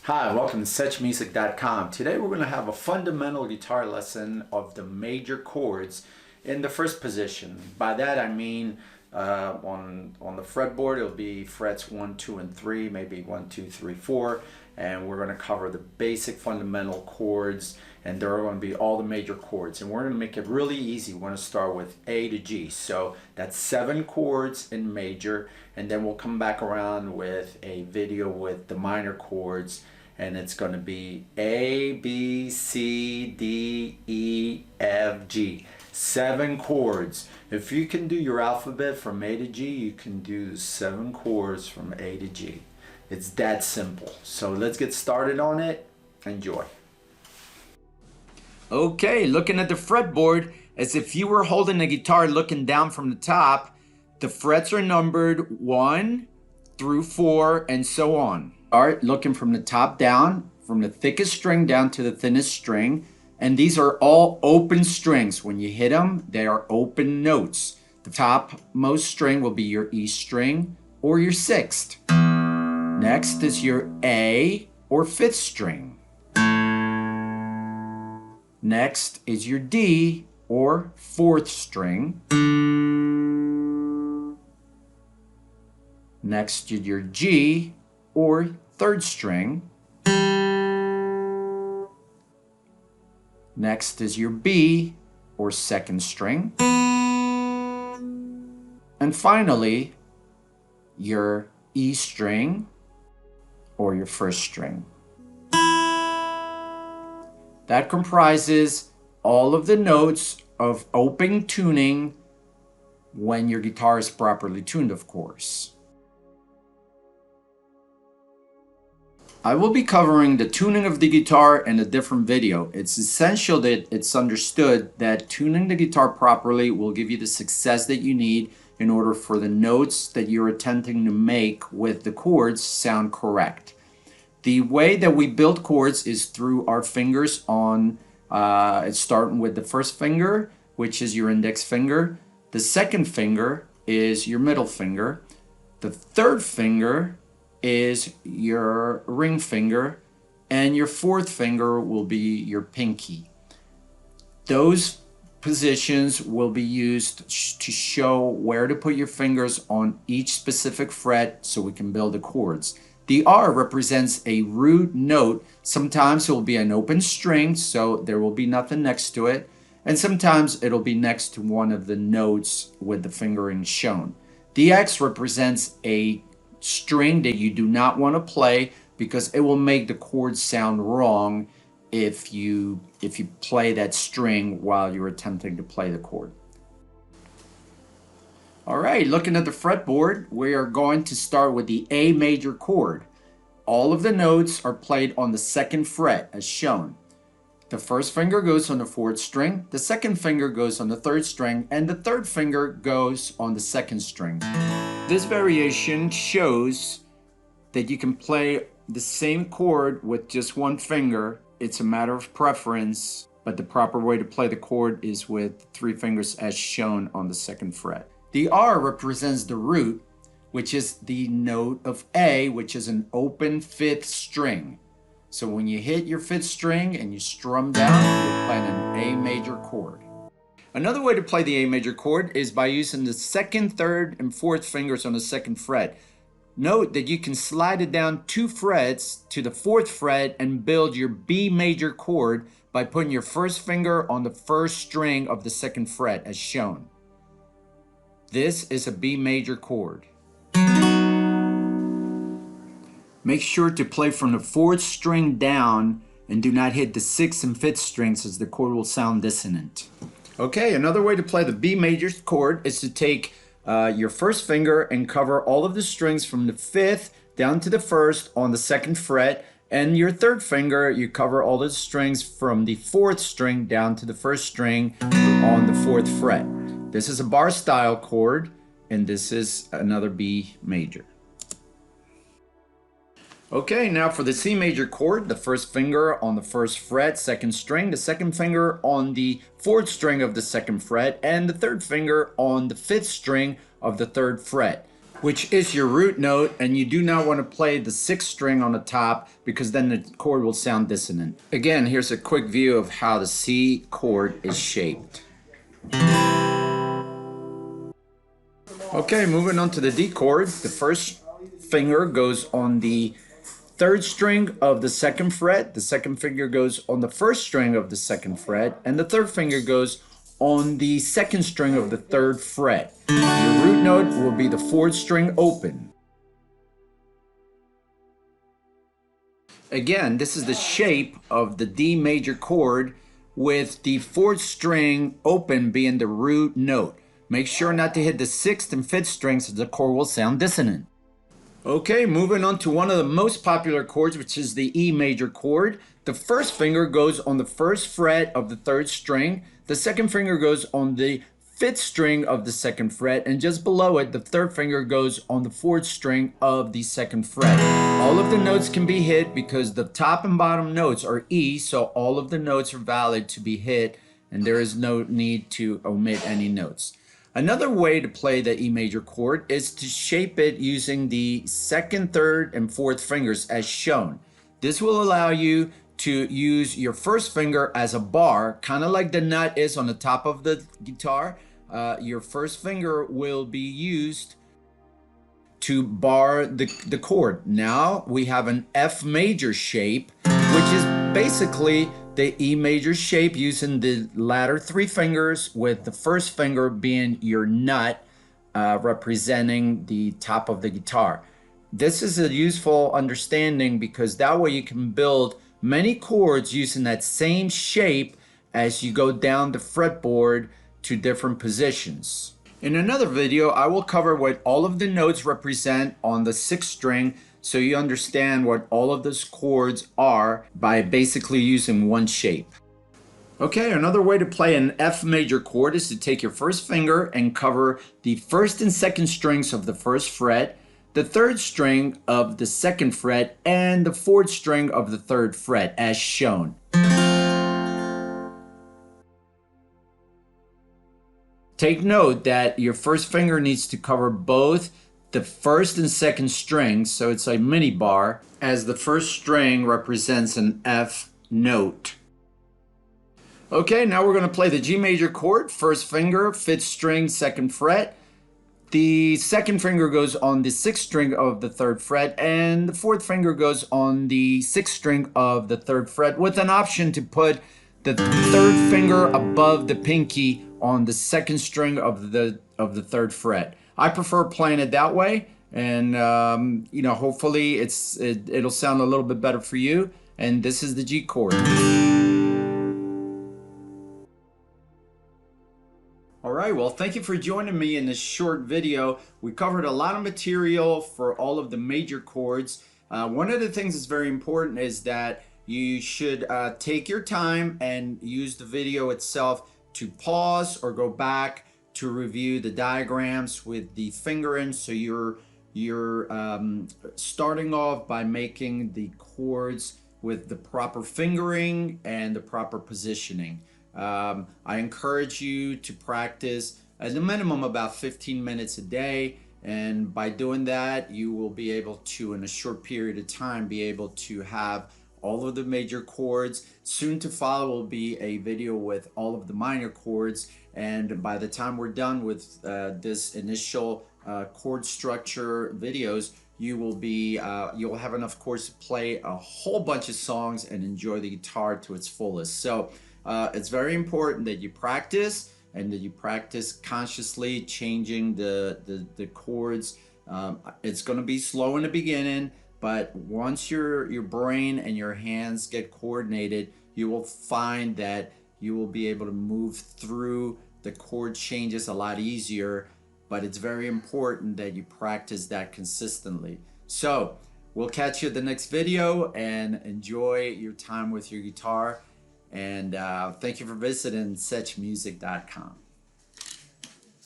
Hi, welcome to SechMusic.com. Today we're going to have a fundamental guitar lesson of the major chords in the first position. By that I mean on the fretboard it'll be frets 1, 2, and 3, maybe 1, 2, 3, 4, and we're going to cover the basic fundamental chords, and there are going to be all the major chords, and we're going to make it really easy. We're going to start with A to G, so that's 7 chords in major, and then we'll come back around with a video with the minor chords, and it's going to be A, B, C, D, E, F, G. 7 chords. If you can do your alphabet from A to G, you can do 7 chords from A to G. It's that simple. So let's get started on it. Enjoy. Okay, looking at the fretboard, as if you were holding a guitar looking down from the top, the frets are numbered 1 through 4 and so on. Start looking from the top down, from the thickest string down to the thinnest string, and these are all open strings. When you hit them, they are open notes. The topmost string will be your E string or your 6th. Next is your A or 5th string. Next is your D or 4th string. Next is your G or 3rd string. Next is your B or 2nd string. And finally, your E string or your 1st string. That comprises all of the notes of open tuning when your guitar is properly tuned, of course. I will be covering the tuning of the guitar in a different video. It's essential that it's understood that tuning the guitar properly will give you the success that you need in order for the notes that you're attempting to make with the chords sound correct. The way that we build chords is through our fingers on, it's starting with the first finger, which is your index finger. The second finger is your middle finger. The third finger is your ring finger, and your 4th finger will be your pinky. Those positions will be used to show where to put your fingers on each specific fret so we can build the chords. The R represents a root note. Sometimes it will be an open string, so there will be nothing next to it, and sometimes it'll be next to one of the notes with the fingering shown. The X represents a string that you do not want to play because it will make the chord sound wrong if you play that string while you're attempting to play the chord. All right, looking at the fretboard, we are going to start with the A major chord. All of the notes are played on the 2nd fret as shown. The first finger goes on the 4th string, the second finger goes on the 3rd string, and the third finger goes on the 2nd string. This variation shows that you can play the same chord with just one finger. It's a matter of preference, but the proper way to play the chord is with 3 fingers as shown on the 2nd fret. The R represents the root, which is the note of A, which is an open 5th string. So when you hit your 5th string and you strum down, you're playing an A major chord. Another way to play the A major chord is by using the 2nd, 3rd, and 4th fingers on the 2nd fret. Note that you can slide it down 2 frets to the 4th fret and build your B major chord by putting your 1st finger on the 1st string of the 2nd fret as shown. This is a B major chord. Make sure to play from the 4th string down and do not hit the 6th and 5th strings as the chord will sound dissonant. Okay, another way to play the B major chord is to take your 1st finger and cover all of the strings from the 5th down to the 1st on the 2nd fret, and your 3rd finger, you cover all the strings from the 4th string down to the 1st string on the 4th fret. This is a bar style chord, and this is another B major. Okay, now for the C major chord, the 1st finger on the 1st fret, 2nd string, the 2nd finger on the 4th string of the 2nd fret, and the 3rd finger on the 5th string of the 3rd fret. which is your root note, and you do not want to play the sixth string on the top because then the chord will sound dissonant. Again, here's a quick view of how the C chord is shaped. Okay, moving on to the D chord. The first finger goes on the third string of the second fret, the second finger goes on the first string of the second fret, and the third finger goes on the second string of the third fret. Your root note will be the fourth string open. Again, this is the shape of the D major chord with the fourth string open being the root note. Make sure not to hit the sixth and fifth strings, so the chord will sound dissonant. Okay, moving on to one of the most popular chords, which is the E major chord. The first finger goes on the first fret of the third string. The second finger goes on the fifth string of the second fret, and just below it, the third finger goes on the fourth string of the second fret. All of the notes can be hit because the top and bottom notes are E, so all of the notes are valid to be hit, and there is no need to omit any notes. Another way to play the E major chord is to shape it using the second, third, and fourth fingers as shown. This will allow you to use your first finger as a bar, kind of like the nut is on the top of the guitar. Your first finger will be used to bar the chord. Now we have an F major shape, which is basically the E major shape using the latter three fingers, with the first finger being your nut, representing the top of the guitar. This is a useful understanding because that way you can build many chords using that same shape as you go down the fretboard to different positions. In another video, I will cover what all of the notes represent on the sixth string, so you understand what all of those chords are by basically using one shape. Okay, another way to play an F major chord is to take your first finger and cover the first and second strings of the first fret, the third string of the second fret, and the fourth string of the third fret as shown. Take note that your first finger needs to cover both the first and second strings, so it's a mini bar, as the first string represents an F note. Okay, now we're going to play the G major chord. First finger, fifth string, second fret. The second finger goes on the sixth string of the third fret, and the fourth finger goes on the sixth string of the third fret, with an option to put the third finger above the pinky on the second string of the third fret. I prefer playing it that way, and hopefully it'll sound a little bit better for you. And this is the G chord. All right, well, thank you for joining me in this short video. We covered a lot of material for all of the major chords. One of the things that's very important is that you should take your time and use the video itself to pause or go back to review the diagrams with the fingering, so you're starting off by making the chords with the proper fingering and the proper positioning. I encourage you to practice at a minimum about 15 minutes a day, and by doing that you will be able to, in a short period of time, be able to have all of the major chords. Soon to follow will be a video with all of the minor chords, and by the time we're done with this initial chord structure videos, you will be you'll have enough chords to play a whole bunch of songs and enjoy the guitar to its fullest. So it's very important that you practice, and that you practice consciously changing the chords. It's going to be slow in the beginning, but once your brain and your hands get coordinated, you will find that you will be able to move through the chord changes a lot easier. But it's very important that you practice that consistently. So we'll catch you at the next video, and enjoy your time with your guitar. And thank you for visiting SechMusic.com.